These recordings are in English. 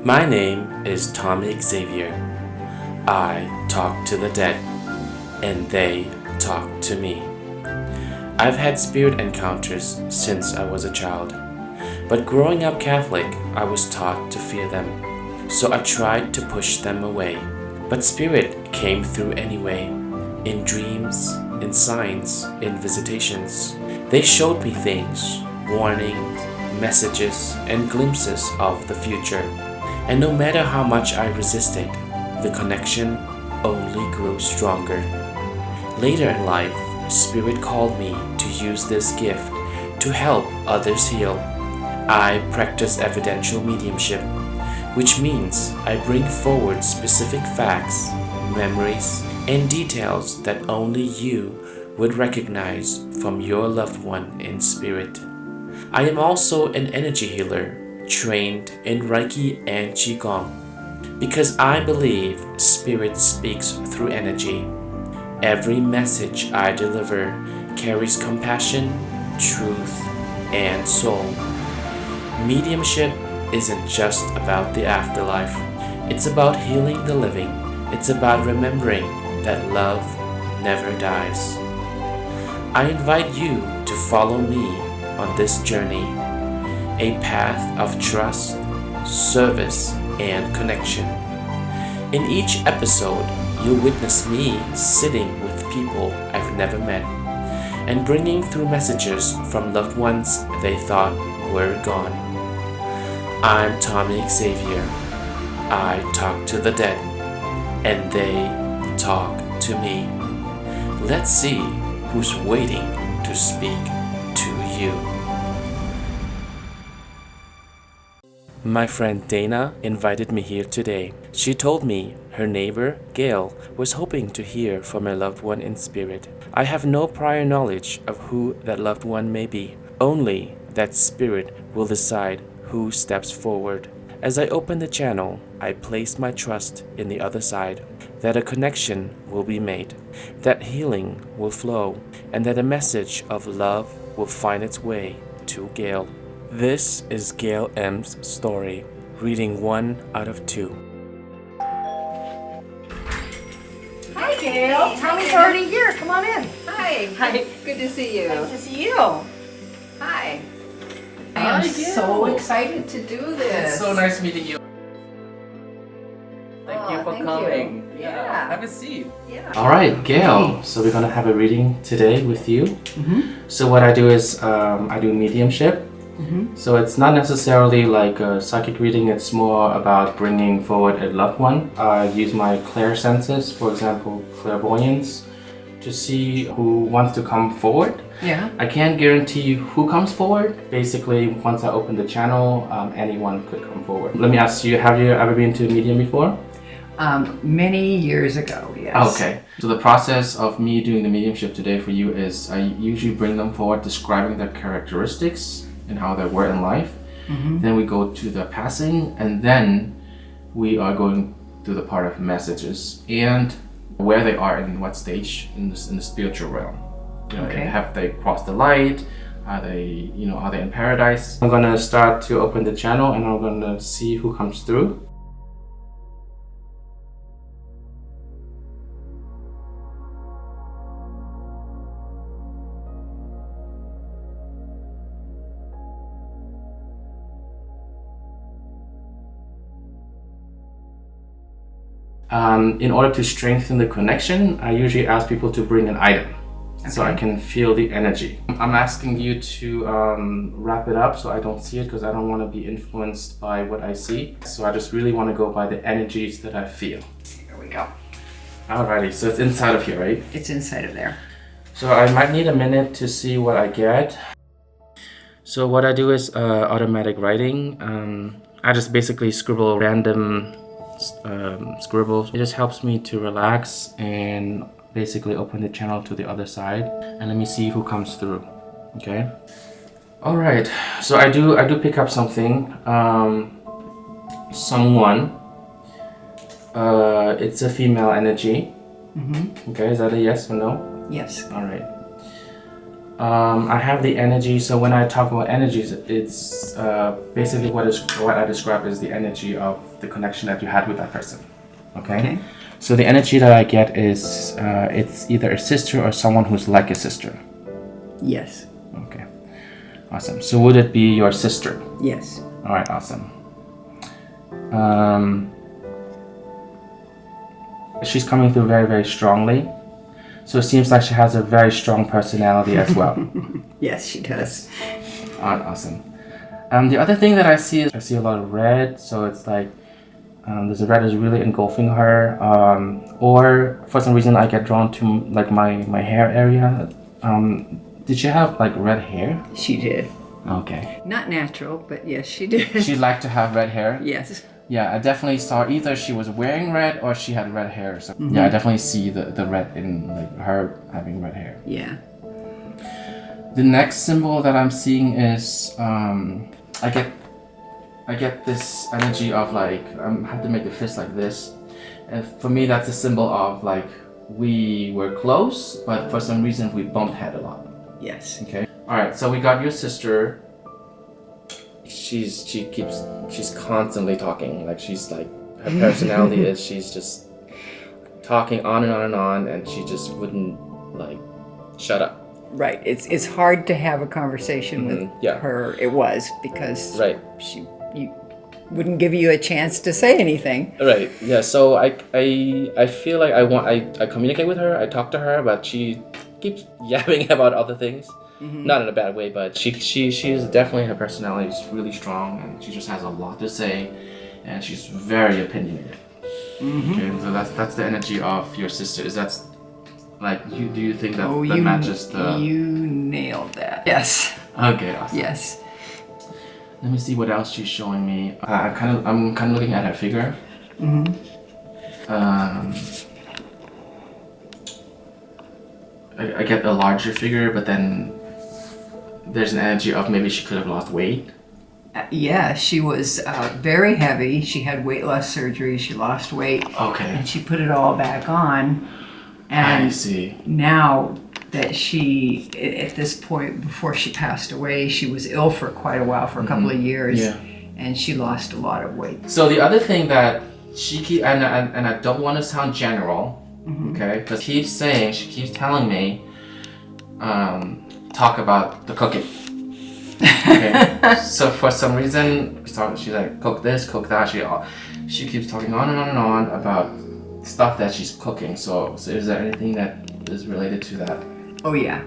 My name is Tommy Xavier. I talk to the dead, and they talk to me. I've had spirit encounters since I was a child, but growing up Catholic, I was taught to fear them, so I tried to push them away. But spirit came through anyway, in dreams, in signs, in visitations. They showed me things, warnings, messages, and glimpses of the future. And no matter how much I resisted, the connection only grew stronger. Later in life, Spirit called me to use this gift to help others heal. I practice evidential mediumship, which means I bring forward specific facts, memories, and details that only you would recognize from your loved one in spirit. I am also an energy healer, trained in Reiki and Qigong, because I believe spirit speaks through energy. Every message I deliver carries compassion, truth, and soul. Mediumship isn't just about the afterlife. It's about healing the living. It's about remembering that love never dies. I invite you to follow me on this journey, a path of trust, service, and connection. In each episode, you'll witness me sitting with people I've never met and bringing through messages from loved ones they thought were gone. I'm Tommy Xavier. I talk to the dead, and they talk to me. Let's see who's waiting to speak to you. My friend Dana invited me here today. She told me her neighbor, Gail, was hoping to hear from a loved one in spirit. I have no prior knowledge of who that loved one may be, only that spirit will decide who steps forward. As I open the channel, I place my trust in the other side, that a connection will be made, that healing will flow, and that a message of love will find its way to Gail. This is Gail M's story, reading 1 out of 2. Hi, Gail. Tommy's already here. Come on in. Hi. Hi. Good to see you. Nice to see you. Hi. I am Hi, so Gail. excited to do this. It's so nice meeting you. Thank you for thank coming. you. Yeah. Have a seat. Yeah. All right, Gail. So we're gonna have a reading today with you. Mm-hmm. So what I do is I do mediumship. Mm-hmm. So it's not necessarily like a psychic reading. It's more about bringing forward a loved one. I use my clairsenses, for example, clairvoyance, to see who wants to come forward. Yeah. I can't guarantee who comes forward. Basically, once I open the channel, anyone could come forward. Let me ask you, have you ever been to a medium before? Many years ago, yes. Okay. So the process of me doing the mediumship today for you is I usually bring them forward describing their characteristics and how they were in life. Mm-hmm. Then we go to the passing, and then we are going to the part of messages and where they are in what stage in the spiritual realm. You know, Okay. have they crossed the light? Are they in paradise? I'm gonna start to open the channel, and I'm gonna see who comes through. In order to strengthen the connection, I usually ask people to bring an item, so I can feel the energy. I'm asking you to wrap it up so I don't see it, because I don't want to be influenced by what I see. So I just really want to go by the energies that I feel. Here we go. Alrighty, so it's inside of here, right? It's inside of there. So I might need a minute to see what I get. So what I do is automatic writing. I just basically scribble random scribbles. It just helps me to relax and basically open the channel to the other side. And let me see who comes through. Okay. All right. So I do pick up something. Someone. It's a female energy. Mm-hmm. Okay. Is that a yes or no? Yes. All right. I have the energy. So when I talk about energies, it's basically what I describe as the energy of the connection that you had with that person. Okay. So the energy that I get is it's either a sister or someone who's like a sister. Yes. Okay. Awesome. So would it be your sister? Yes. All right. Awesome. She's coming through very, very strongly. So it seems like she has a very strong personality as well. Yes, she does. All right, awesome. The other thing that I see is I see a lot of red. So it's like there's a red is really engulfing her. Or for some reason I get drawn to like my hair area. Did she have like red hair? She did. Okay. Not natural, but yes, she did. She liked to have red hair? Yes. Yeah, I definitely saw either she was wearing red or she had red hair. So yeah, I definitely see the red in like her having red hair. Yeah. The next symbol that I'm seeing is I get this energy of like I have to make the fist like this, and for me that's a symbol of like we were close, but for some reason we bumped head a lot. Yes. Okay. All right. So we got your sister. She's constantly talking. Like she's like her personality is she's just talking on and on and on, and she just wouldn't like shut up. Right. It's hard to have a conversation with her. It was because she wouldn't give you a chance to say anything. Right. Yeah. So I feel like I communicate with her. I talk to her, but she keeps yapping about other things. Not in a bad way, but she is definitely, her personality is really strong, and she just has a lot to say, and she's very opinionated. Okay, so that's the energy of your sister. Is that like you? Do you think that that matches the? You nailed that. Yes. Okay. Awesome. Yes. Let me see what else she's showing me. I'm kind of looking at her figure. I get a larger figure, but then there's an energy of maybe she could have lost weight. Yeah, she was very heavy. She had weight loss surgery. She lost weight. Okay. And she put it all back on. And I see. now that she, at this point, before she passed away, she was ill for quite a while, for a couple of years. Yeah. And she lost a lot of weight. So the other thing that she keeps, and I don't want to sound general, okay, but she keeps telling me, talk about the cooking. Okay. So for some reason, she's like, cook this, cook that. She keeps talking on and on and on about stuff that she's cooking. So is there anything that is related to that? Oh yeah.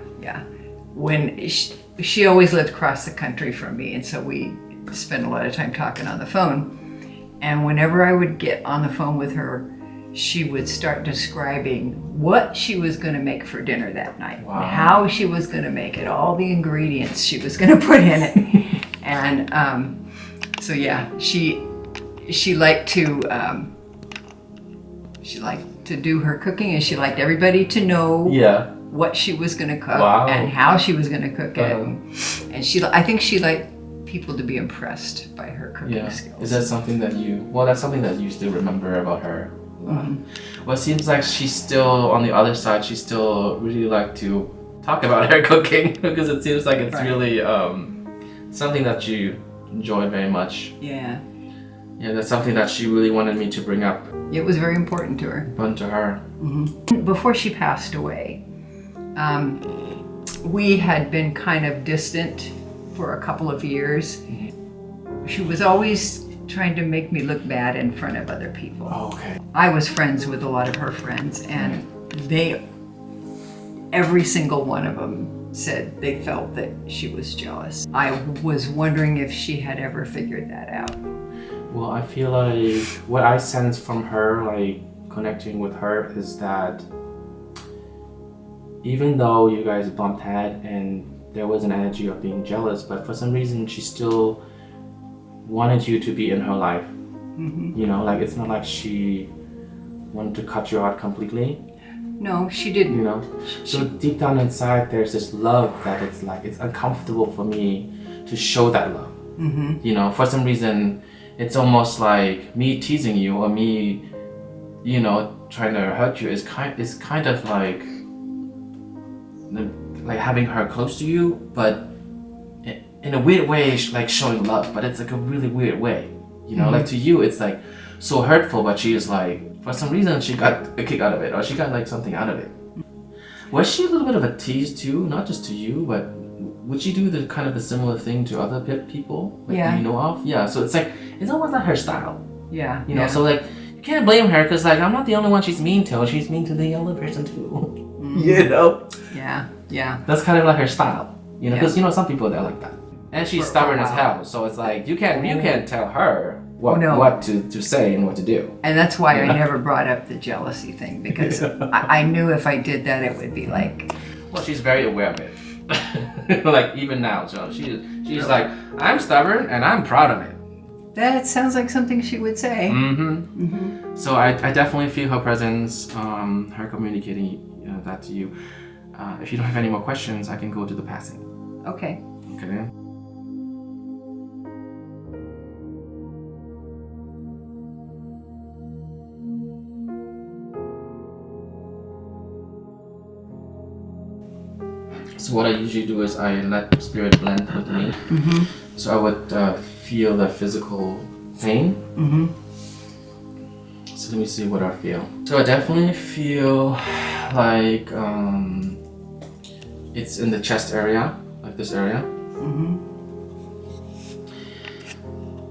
When she always lived across the country from me, and so we spent a lot of time talking on the phone. And whenever I would get on the phone with her, she would start describing what she was going to make for dinner that night, Wow. how she was going to make it, all the ingredients she was going to put in it. And so yeah, she liked to do her cooking, and she liked everybody to know what she was going to cook and how she was going to cook it. And I think she liked people to be impressed by her cooking skills. Is that something that that's something that you still remember about her? Well, it seems like she's still on the other side. She still really like to talk about her cooking because it seems like it's really something that you enjoy very much. Yeah, that's something that she really wanted me to bring up. It was very important to her. Before she passed away, we had been kind of distant for a couple of years. She was always trying to make me look bad in front of other people. Okay. I was friends with a lot of her friends, and every single one of them said they felt that she was jealous. I was wondering if she had ever figured that out. Well, I feel like what I sense from her, like connecting with her, is that even though you guys bumped head and there was an energy of being jealous, but for some reason she still wanted you to be in her life. You know, like it's not like she wanted to cut you out completely. No, she didn't. You know, so deep down inside there's this love that it's like it's uncomfortable for me to show that love. You know, for some reason it's almost like me teasing you or me, you know, trying to hurt you is kind of like having her close to you, but in a weird way, like showing love, but it's like a really weird way. You know, like to you, it's like so hurtful, but she is like, for some reason, she got a kick out of it, or she got like something out of it. Was she a little bit of a tease too, not just to you, but would she do the kind of the similar thing to other people that you know of? Yeah, so it's like, it's almost like her style. Yeah. You know, so like, you can't blame her because like, I'm not the only one she's mean to, she's mean to the other person too. You know? Yeah, yeah. That's kind of like her style. You know, because you know, some people, they're like that. And she's stubborn as hell, so it's like, you can't tell her what to say and what to do. And that's why I never brought up the jealousy thing, because I knew if I did that, it would be like... Well, she's very aware of it. Like, even now, so she's like, I'm stubborn and I'm proud of it. That sounds like something she would say. So I definitely feel her presence, her communicating that to you. If you don't have any more questions, I can go to the passing. Okay. Okay. So what I usually do is I let spirit blend with me. So I would feel the physical pain. So let me see what I feel. So I definitely feel like it's in the chest area, like this area.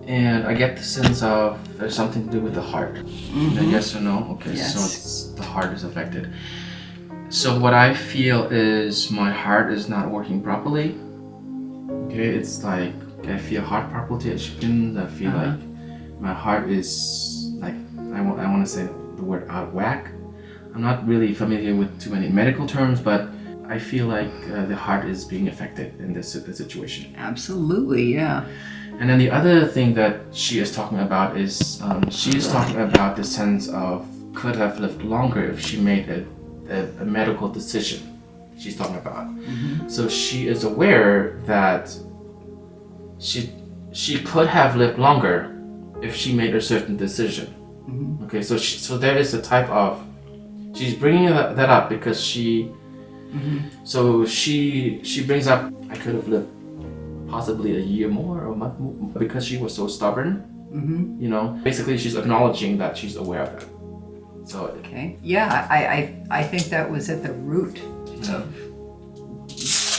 And I get the sense of there's something to do with the heart. Yes or no? Okay, so the heart is affected. So what I feel is my heart is not working properly. Okay, it's like I feel heart palpitations. I feel like my heart is like, I want to say the word out of whack. I'm not really familiar with too many medical terms, but I feel like the heart is being affected in this situation. Absolutely, yeah. And then the other thing that she is talking about is she is talking about the sense of could have lived longer if she made a medical decision. She's talking about. So she is aware that she could have lived longer if she made a certain decision. Okay, so there is a type of, she's bringing that up because she brings up, I could have lived possibly a year more or a month more because she was so stubborn. You know, basically she's acknowledging that she's aware of it. So okay, yeah, I think that was at the root of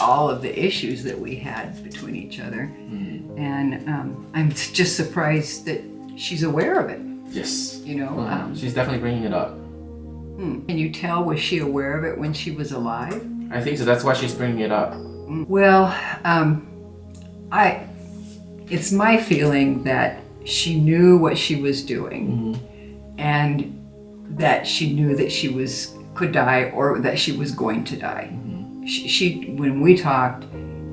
all of the issues that we had between each other, and I'm just surprised that she's aware of it. Yes, you know, she's definitely bringing it up. Can you tell, was she aware of it when she was alive? I think so. That's why she's bringing it up. Well, it's my feeling that she knew what she was doing, and that she knew that she could die or that she was going to die. She when we talked,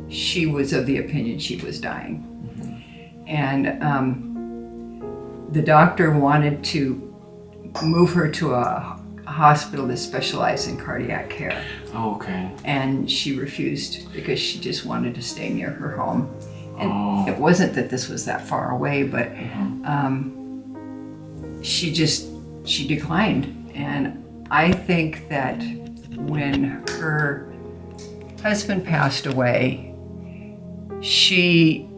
she was of the opinion she was dying. And the doctor wanted to move her to a hospital that specialized in cardiac care. Oh, okay. And she refused because she just wanted to stay near her home. And it wasn't that this was that far away, but she declined. And I think that when her husband passed away, she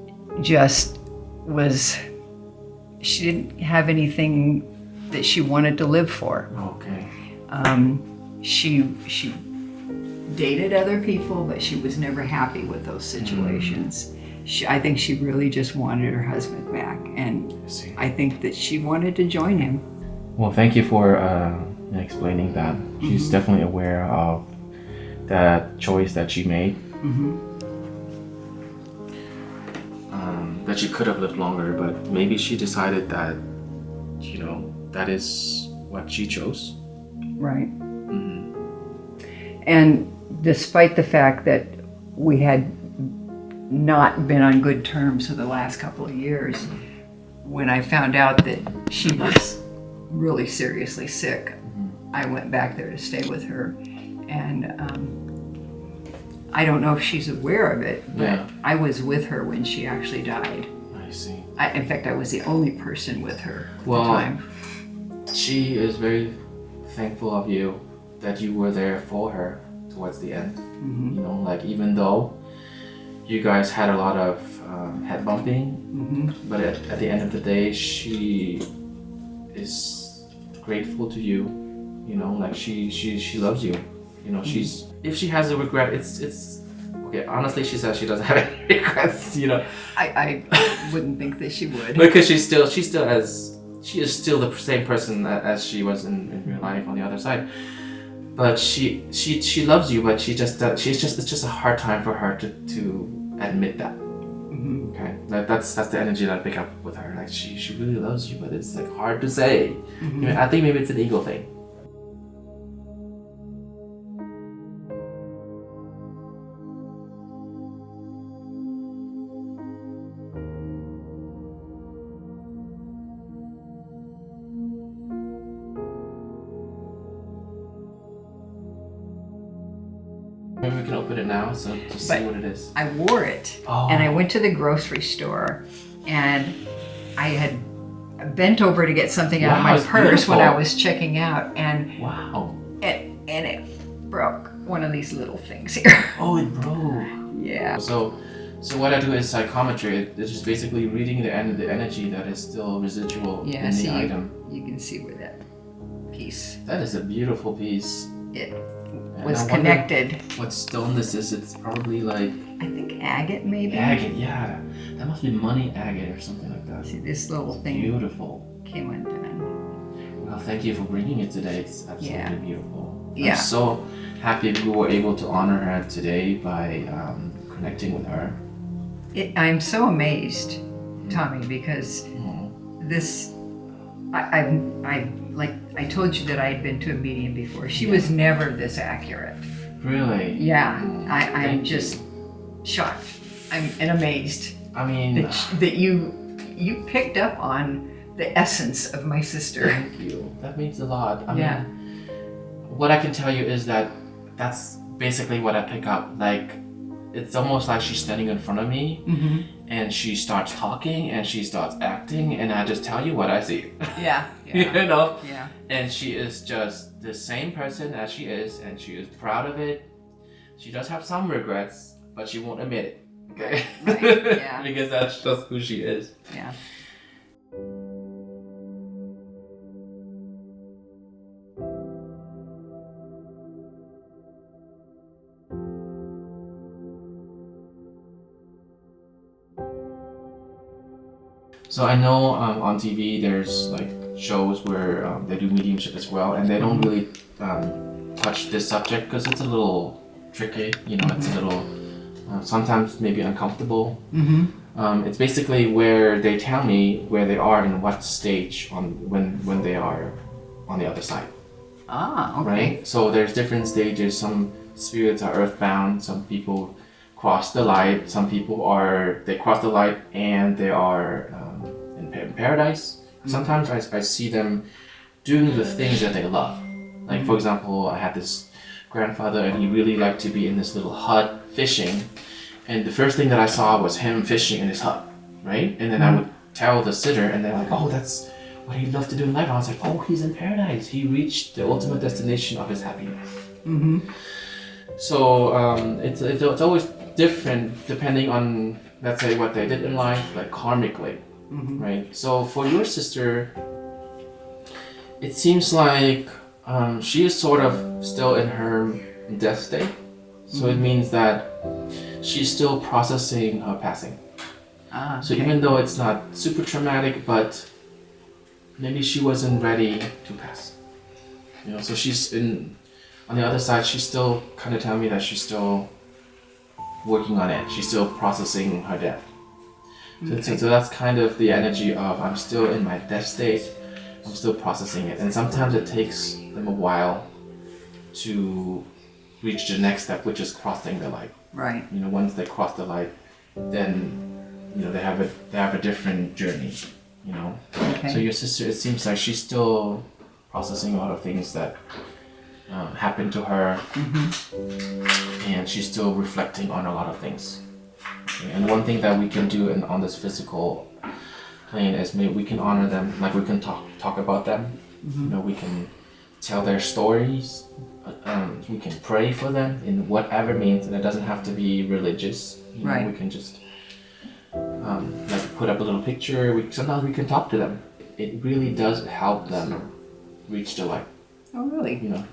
didn't have anything that she wanted to live for. Okay. She dated other people, but she was never happy with those situations. I think she really just wanted her husband back, and I think that she wanted to join him. Well, thank you for explaining that. She's definitely aware of that choice that she made. That she could have lived longer, but maybe she decided that, you know, that is what she chose. Right. And despite the fact that we had not been on good terms for the last couple of years, when I found out that she was really seriously sick, I went back there to stay with her. And I don't know if she's aware of it, but I was with her when she actually died. I see. In fact, I was the only person with her at the Well, time. she is very thankful of you that you were there for her towards the end. You know, like even though you guys had a lot of head bumping, but at the end of the day, she is grateful to you. You know, like she loves you. You know, if she has a regret, it's okay. Honestly, she says she doesn't have any regrets. You know, I wouldn't think that she would. because she is still the same person as she was in real life on the other side. But she loves you, but it's just a hard time for her to admit that. Okay, that's the energy that I pick up with her. Like she really loves you, but it's like hard to say. You know, I think maybe it's an ego thing. Maybe we can open it now so to see what it is. I wore it, and I went to the grocery store, and I had bent over to get something out of my it's purse when I beautiful. was checking out, and Wow. it broke one of these little things here. Oh, it broke. Yeah. So what I do is psychometry. It's just basically reading the energy that is still residual Yeah, in see, the item. you can see where that piece, That is a beautiful piece. it And was I wonder connected. what stone this is. It's probably like I think agate, maybe? agate. Yeah, that must be money agate or something like that. See, this little thing Beautiful. came undone. Well, thank you for bringing it today. It's absolutely Yeah. beautiful. Yeah. I'm so happy we were able to honor her today by connecting with her. I'm so amazed, Tommy, because this, I told you that I had been to a medium before. She was never this accurate. Really? Yeah, I'm Thank just shocked. And amazed I mean, that you picked up on the essence of my sister. thank you. That means a lot. I Yeah. mean, what I can tell you is that that's basically what I pick up. Like, it's almost like she's standing in front of me and she starts talking and she starts acting, and I just tell you what I see. Yeah, You yeah, know? yeah. And she is just the same person as she is, and she is proud of it. She does have some regrets, but she won't admit it. Okay? Right, yeah. Because that's just who she is. Yeah. So I know on TV there's like shows where they do mediumship as well, and they don't really touch this subject because it's a little tricky. You know, it's a little sometimes maybe uncomfortable. It's basically where they tell me where they are in what stage on when they are on the other side. Ah, okay. Right? So there's different stages. Some spirits are earthbound. Some people cross the light. Some people they cross the light and they are in paradise. Sometimes I see them doing the things that they love. Like for example, I had this grandfather and he really liked to be in this little hut fishing. And the first thing that I saw was him fishing in his hut, right? And then I would tell the sitter, and they're like, "Oh, that's what he'd love to do in life." I was like, "Oh, he's in paradise. He reached the ultimate destination of his happiness." So it's always different depending on, let's say, what they did in life, like karmically, right? So for your sister, it seems like she is sort of still in her death state. So it means that she's still processing her passing. Ah, So okay. even though it's not super traumatic, but maybe she wasn't ready to pass. You know, so she's on the other side, she's still kind of telling me that she's still working on it. She's still processing her death. So that's kind of the energy of I'm still in my death state. I'm still processing it. And sometimes it takes them a while to reach the next step, which is crossing the light. Right. You know, once they cross the light, then you know they have a different journey. You know. Okay. So your sister, it seems like she's still processing a lot of things that happened to her, and she's still reflecting on a lot of things. Okay, and one thing that we can do on this physical plane is maybe we can honor them, like we can talk about them. You know, we can tell their stories. We can pray for them in whatever means, and it doesn't have to be religious. You know, Right. we can just like put up a little picture. Sometimes we can talk to them. It really does help them reach the light. Oh, really? You know.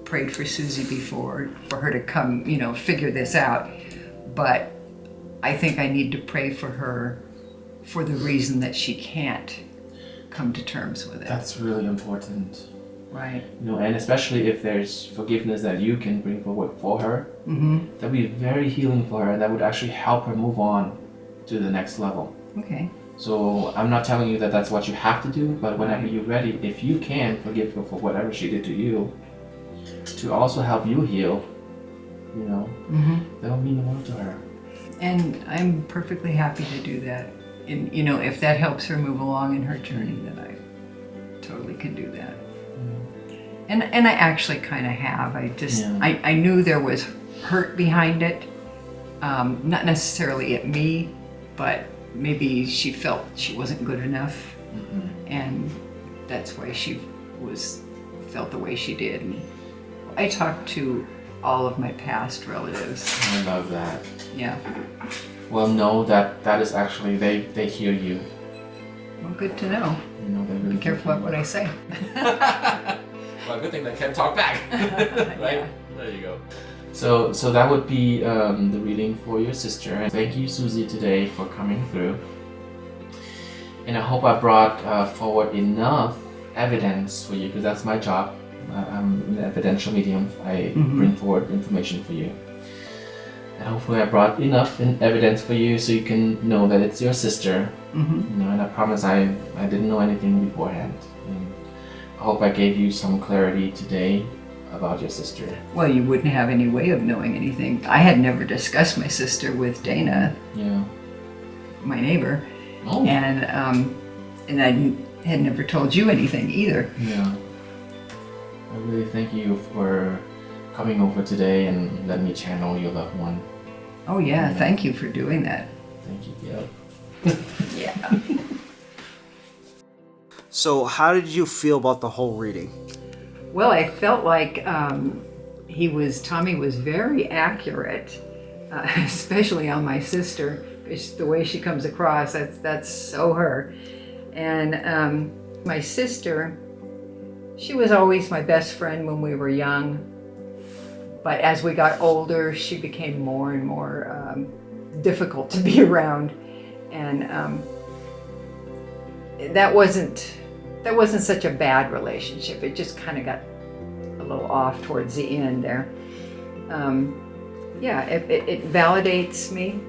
Prayed for Susie before for her to come, figure this out. But I think I need to pray for her for the reason that she can't come to terms with it. That's really important. Right. You know, and especially if there's forgiveness that you can bring forward for her, that'd be very healing for her, and that would actually help her move on to the next level. Okay. So I'm not telling you that that's what you have to do, but whenever you're ready, if you can forgive her for whatever she did to you, to also help you heal, that would mean the world to her. And I'm perfectly happy to do that. And if that helps her move along in her journey, then I totally can do that. And I actually kind of have. I knew there was hurt behind it, not necessarily at me, but maybe she felt she wasn't good enough, and that's why she felt the way she did. And I talked to all of my past relatives. I love that. Yeah. Well, know that is actually they hear you. Well, good to know. They really Be careful about what I say. Well, good thing they can talk back, right? Yeah. There you go. So that would be the reading for your sister. And thank you, Susie, today for coming through. And I hope I brought forward enough evidence for you, because that's my job. I'm an evidential medium. I bring forward information for you. And hopefully I brought enough evidence for you so you can know that it's your sister. And I promise I didn't know anything beforehand. And I hope I gave you some clarity today about your sister. Well, you wouldn't have any way of knowing anything. I had never discussed my sister with Dana, my neighbor, and I had never told you anything either. Yeah. I really thank you for coming over today and letting me channel your loved one. Oh yeah, thank you for doing that. Thank you, Gail. Yeah. So how did you feel about the whole reading? Well, I felt like Tommy was very accurate, especially on my sister. It's the way she comes across, that's so her. And my sister, she was always my best friend when we were young, but as we got older, she became more and more difficult to be around, and that wasn't such a bad relationship. It just kind of got a little off towards the end there. It validates me,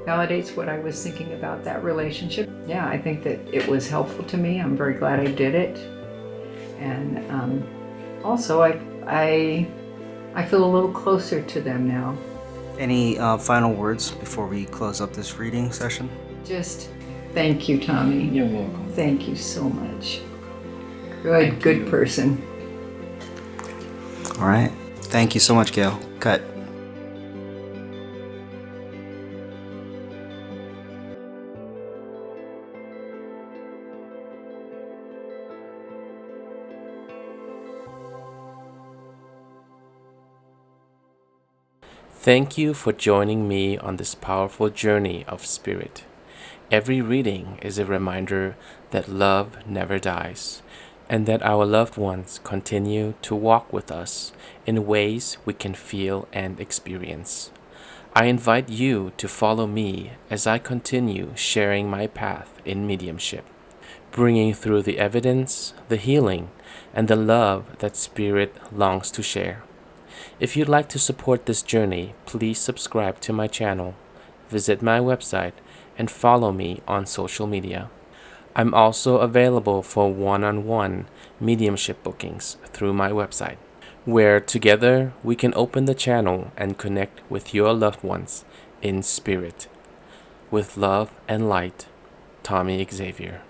validates what I was thinking about that relationship. Yeah, I think that it was helpful to me. I'm very glad I did it. And also, I feel a little closer to them now. Any final words before we close up this reading session? Just thank you, Tommy. You're welcome. Thank you so much. Thank Good you. person. All right. Thank you so much, Gail. Cut. Thank you for joining me on this powerful journey of spirit. Every reading is a reminder that love never dies, and that our loved ones continue to walk with us in ways we can feel and experience. I invite you to follow me as I continue sharing my path in mediumship, bringing through the evidence, the healing, and the love that spirit longs to share. If you'd like to support this journey, please subscribe to my channel, visit my website, and follow me on social media. I'm also available for one-on-one mediumship bookings through my website. where together we can open the channel and connect with your loved ones in spirit. With love and light, Tommy Xavier.